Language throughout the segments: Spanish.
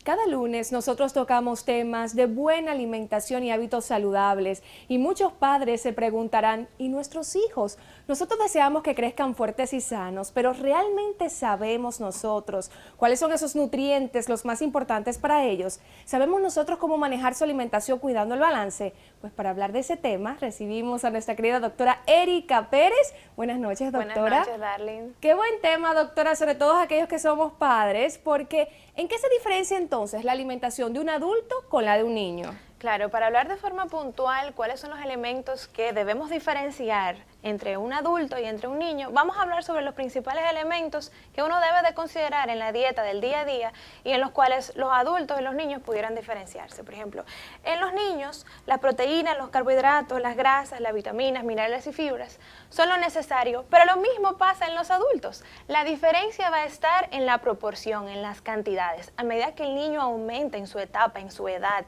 Cada lunes nosotros tocamos temas de buena alimentación y hábitos saludables y muchos padres se preguntarán, ¿y nuestros hijos? Nosotros deseamos que crezcan fuertes y sanos, pero ¿realmente sabemos nosotros cuáles son esos nutrientes los más importantes para ellos? ¿Sabemos nosotros cómo manejar su alimentación cuidando el balance? Pues para hablar de ese tema recibimos a nuestra querida doctora Erika Pérez. Buenas noches, doctora. Buenas noches, Darlene. Qué buen tema, doctora, sobre todo aquellos que somos padres, porque ¿en qué se diferencia entonces la alimentación de un adulto con la de un niño? Claro, para hablar de forma puntual cuáles son los elementos que debemos diferenciar entre un adulto y entre un niño, vamos a hablar sobre los principales elementos que uno debe de considerar en la dieta del día a día y en los cuales los adultos y los niños pudieran diferenciarse. Por ejemplo, en los niños, las proteínas, los carbohidratos, las grasas, las vitaminas, minerales y fibras son lo necesario, pero lo mismo pasa en los adultos. La diferencia va a estar en la proporción, en las cantidades. A medida que el niño aumenta en su etapa, en su edad,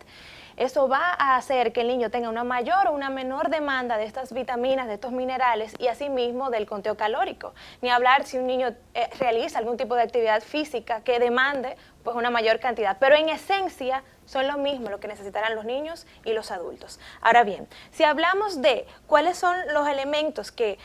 eso va a hacer que el niño tenga una mayor o una menor demanda de estas vitaminas, de estos minerales y asimismo del conteo calórico. Ni hablar si un niño realiza algún tipo de actividad física que demande pues una mayor cantidad, pero en esencia son lo mismo lo que necesitarán los niños y los adultos. Ahora bien, si hablamos de cuáles son los elementos que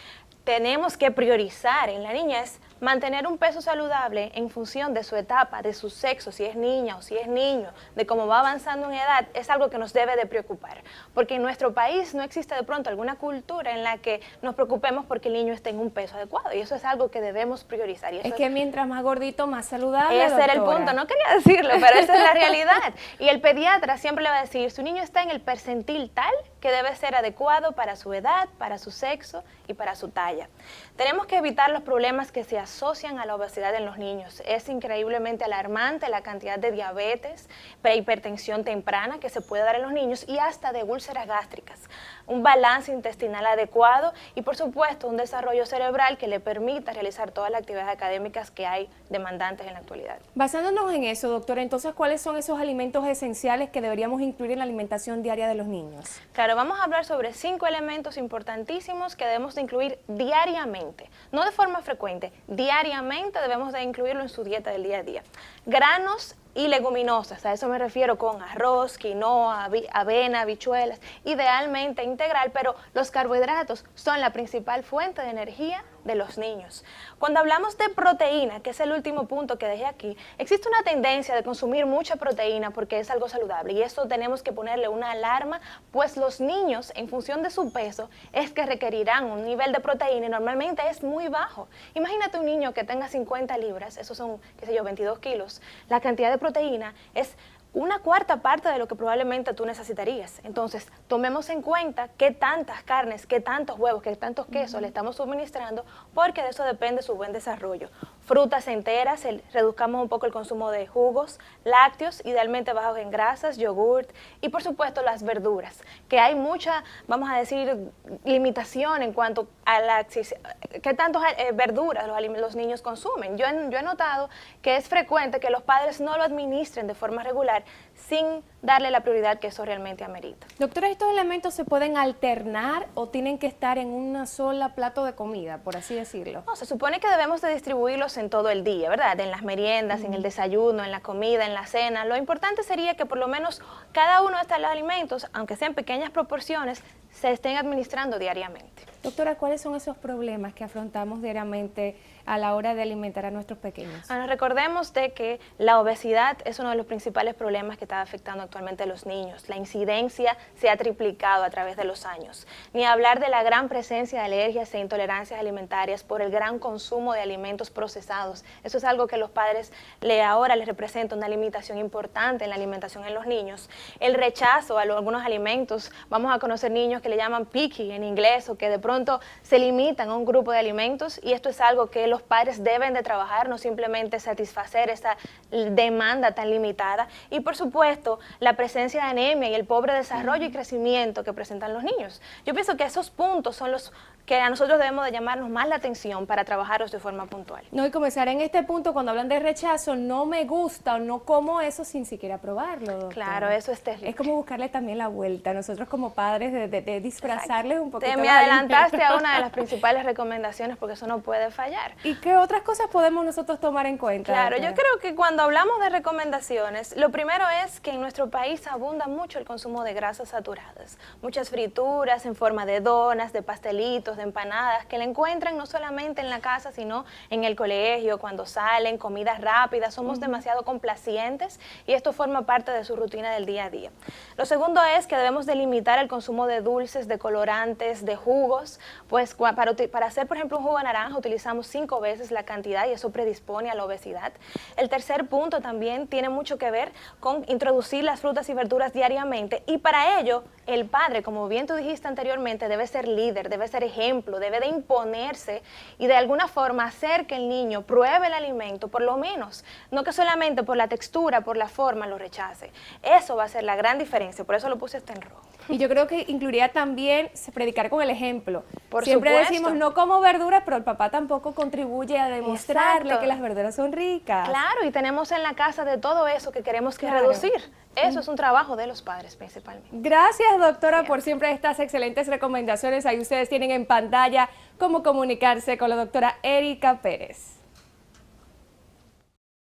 tenemos que priorizar en la niñez, mantener un peso saludable en función de su etapa, de su sexo, si es niña o si es niño, de cómo va avanzando en edad, es algo que nos debe de preocupar. Porque en nuestro país no existe de pronto alguna cultura en la que nos preocupemos porque el niño esté en un peso adecuado. Y eso es algo que debemos priorizar. Y eso es que mientras más gordito, más saludable, ese era el punto. No quería decirlo, pero esa es la realidad. Y el pediatra siempre le va a decir, su niño está en el percentil tal que debe ser adecuado para su edad, para su sexo y para su talla. Tenemos que evitar los problemas que se asocian a la obesidad en los niños. Es increíblemente alarmante la cantidad de diabetes, prehipertensión temprana que se puede dar en los niños y hasta de úlceras gástricas. Un balance intestinal adecuado y por supuesto un desarrollo cerebral que le permita realizar todas las actividades académicas que hay demandantes en la actualidad. Basándonos en eso, doctora, entonces, ¿cuáles son esos alimentos esenciales que deberíamos incluir en la alimentación diaria de los niños? Claro, vamos a hablar sobre 5 elementos importantísimos que debemos de incluir diariamente, no de forma frecuente, diariamente debemos de incluirlo en su dieta del día a día. Granos y leguminosas, a eso me refiero con arroz, quinoa, avena, habichuelas, idealmente integral, pero los carbohidratos son la principal fuente de energía de los niños. Cuando hablamos de proteína, que es el último punto que dejé aquí, existe una tendencia de consumir mucha proteína porque es algo saludable y eso tenemos que ponerle una alarma, pues los niños, en función de su peso, es que requerirán un nivel de proteína y normalmente es muy bajo. Imagínate un niño que tenga 50 libras, esos son, qué sé yo, 22 kilos, la cantidad de proteína es una cuarta parte de lo que probablemente tú necesitarías. Entonces, tomemos en cuenta qué tantas carnes, qué tantos huevos, qué tantos quesos le estamos suministrando, porque de eso depende su buen desarrollo. Frutas enteras, reduzcamos un poco el consumo de jugos, lácteos, idealmente bajos en grasas, yogurt y por supuesto las verduras, que hay mucha, vamos a decir, limitación en cuanto a qué tantas verduras los niños consumen. Yo he notado que es frecuente que los padres no lo administren de forma regular sin darle la prioridad que eso realmente amerita. Doctora, ¿estos elementos se pueden alternar o tienen que estar en una sola plato de comida, por así decirlo? No, se supone que debemos de distribuirlos en todo el día, ¿verdad? En las meriendas, en el desayuno, en la comida, en la cena. Lo importante sería que por lo menos cada uno de estos alimentos, aunque sean pequeñas proporciones, se estén administrando diariamente. Doctora, ¿cuáles son esos problemas que afrontamos diariamente a la hora de alimentar a nuestros pequeños? Bueno, recordemos de que la obesidad es uno de los principales problemas que está afectando actualmente a los niños. La incidencia se ha triplicado a través de los años. Ni hablar de la gran presencia de alergias e intolerancias alimentarias por el gran consumo de alimentos procesados. Eso es algo que los padres ahora les representa una limitación importante en la alimentación en los niños. El rechazo a algunos alimentos, vamos a conocer niños que le llaman picky en inglés o que de pronto se limitan a un grupo de alimentos y esto es algo que los padres deben de trabajar, no simplemente satisfacer esa demanda tan limitada. Y por supuesto, la presencia de anemia y el pobre desarrollo y crecimiento que presentan los niños. Yo pienso que esos puntos son los que a nosotros debemos de llamarnos más la atención para trabajarlos de forma puntual. No, y comenzar en este punto, cuando hablan de rechazo, no me gusta o no como eso sin siquiera probarlo, doctora. Claro, eso es terrible. Es como buscarle también la vuelta, nosotros como padres de disfrazarles un poquito. Me adelantaste a una de las principales recomendaciones porque eso no puede fallar. ¿Y qué otras cosas podemos nosotros tomar en cuenta? Claro, doctora? yo creo que cuando hablamos de recomendaciones, lo primero es que en nuestro país abunda mucho el consumo de grasas saturadas. Muchas frituras en forma de donas, de pastelitos, de empanadas, que le encuentran no solamente en la casa, sino en el colegio, cuando salen, comidas rápidas. Somos demasiado complacientes y esto forma parte de su rutina del día a día. Lo segundo es que debemos de limitar el consumo de dulces, de colorantes, de jugos. Pues para hacer, por ejemplo, un jugo de naranja utilizamos 5 veces la cantidad y eso predispone a la obesidad. El tercer punto también tiene mucho que ver con introducir las frutas y verduras diariamente, y para ello el padre, como bien tú dijiste anteriormente, debe ser líder, debe ser ejemplo, debe de imponerse y de alguna forma hacer que el niño pruebe el alimento, por lo menos, no que solamente por la textura, por la forma lo rechace. Eso va a ser la gran diferencia, por eso lo puse en rojo. Y yo creo que incluiría también predicar con el ejemplo. Por Siempre supuesto. decimos no como verduras, pero el papá tampoco contribuye a demostrarle Exacto. que las verduras son ricas. Claro, y tenemos en la casa de todo eso que queremos que Claro. reducir. Eso es un trabajo de los padres principalmente. Gracias, doctora, Siempre. por siempre estas excelentes recomendaciones. Ahí ustedes tienen en pantalla cómo comunicarse con la doctora Erika Pérez.